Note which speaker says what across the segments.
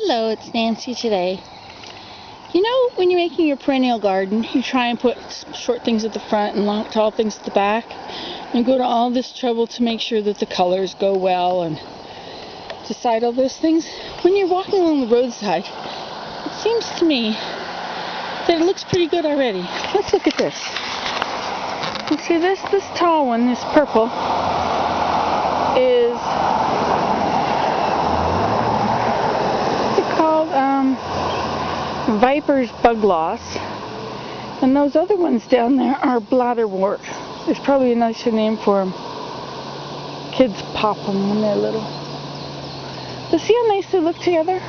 Speaker 1: Hello, it's Nancy today. You know, when you're making your perennial garden, you try and put short things at the front and long, tall things at the back, and go to all this trouble to make sure that the colors go well and decide all those things. When you're walking along the roadside, it seems to me that it looks pretty good already. Let's look at this. You see this tall one, this purple, is Viper's bug loss, and those other ones down there are bladderwort. There's probably a nicer name for them. Kids pop them when they're little. But see how nice they look together?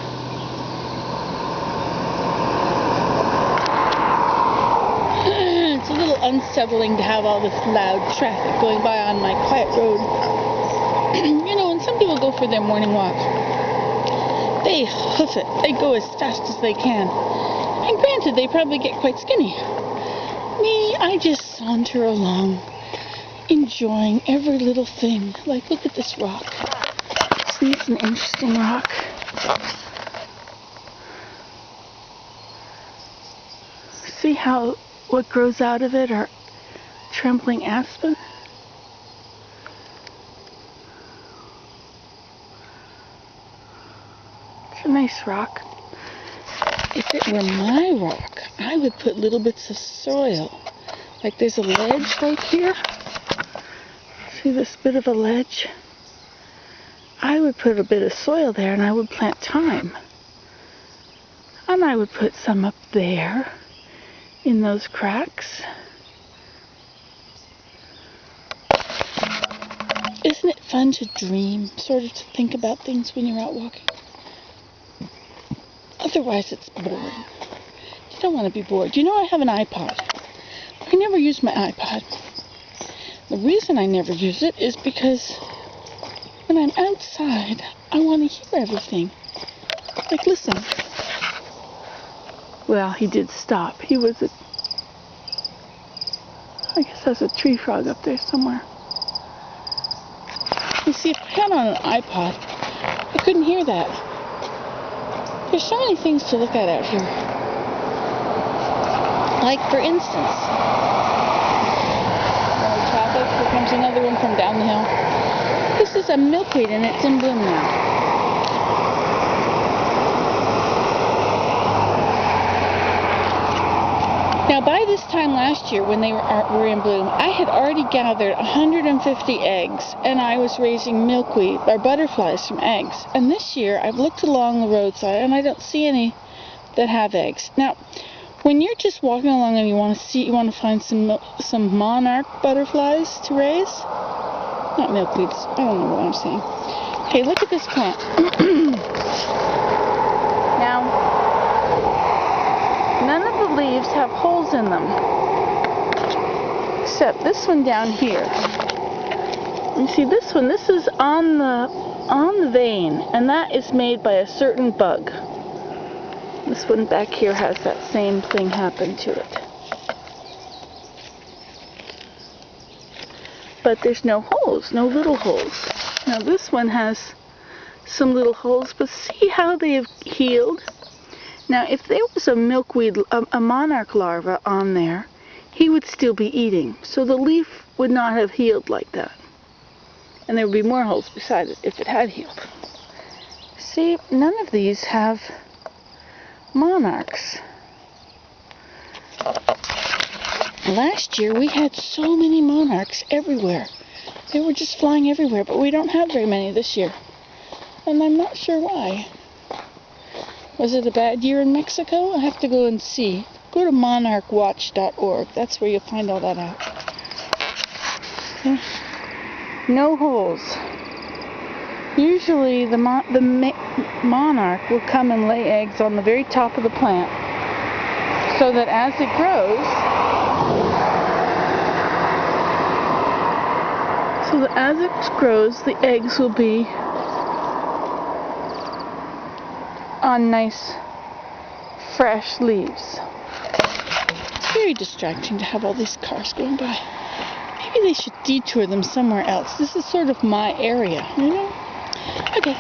Speaker 1: It's a little unsettling to have all this loud traffic going by on my quiet road. You know, when some people go for their morning walk, they hoof it. They go as fast as they can. And granted, they probably get quite skinny. Me, I just saunter along, enjoying every little thing. Like, look at this rock. Isn't this an interesting rock? See how what grows out of it are trembling aspen? It's a nice rock. If it were my rock, I would put little bits of soil. Like there's a ledge right here. See this bit of a ledge? I would put a bit of soil there and I would plant thyme. And I would put some up there in those cracks. Isn't it fun to dream, sort of to think about things when you're out walking? Otherwise, it's boring. You don't want to be bored. You know, I have an iPod. I never use my iPod. The reason I never use it is because when I'm outside, I want to hear everything. Like, listen. Well, he did stop. He was I guess there's a tree frog up there somewhere. You see, if I had on an iPod, I couldn't hear that. There's so many things to look at out here. Like, for instance, traffic. Here comes another one from down the hill. This is a milkweed and it's in bloom now. Now, by this time last year, when they were in bloom, I had already gathered 150 eggs, and I was raising milkweed, or butterflies from eggs. And this year, I've looked along the roadside, and I don't see any that have eggs. Now, when you're just walking along and you want to find some monarch butterflies to raise, not milkweeds. I don't know what I'm saying. Okay, look at this plant. Now, none of the leaves have holes in them, except this one down here. You see this one? This is on the vein, and that is made by a certain bug. This one back here has that same thing happen to it. But there's no holes, no little holes. Now this one has some little holes, but see how they have healed? Now, if there was a milkweed, a monarch larva on there, he would still be eating. So the leaf would not have healed like that. And there would be more holes beside it if it had healed. See, none of these have monarchs. Last year, we had so many monarchs everywhere. They were just flying everywhere, but we don't have very many this year. And I'm not sure why. Was it a bad year in Mexico? I have to go and see. Go to monarchwatch.org. That's where you'll find all that out. Okay. No holes. Usually the monarch will come and lay eggs on the very top of the plant, so that as it grows, the eggs will be on nice, fresh leaves. It's very distracting to have all these cars going by. Maybe they should detour them somewhere else. This is sort of my area, you know? Okay.